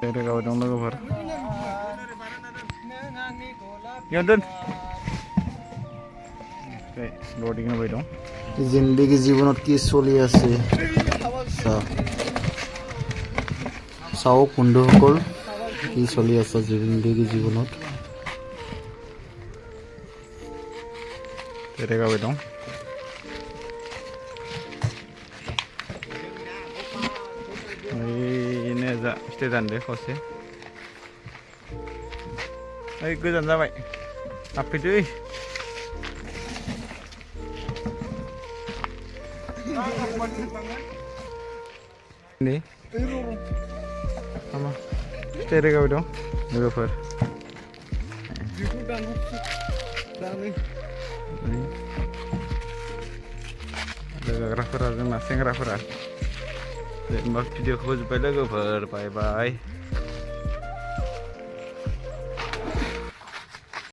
रोगाबाय दं लोगोफोर बेयाव दोन लडिं होबाय दं जिंदगी जीवनत কি চলি আছে চাওক বন্ধুসকল কি চলি আছে জিন্দগী জীৱনত रोगाबाय दं ओइनो जा फिथाइ दानदो खावसे ओइ गोजान जाबाय हाबफैदो नै मा फिथाइ रोगाबाय दं लोगोफोर लोगोग्राफोरा जोंना सेंग्राफोरा जेनेबा भिडिअखौ होजोब्बाय लोगोफोर बाय बाय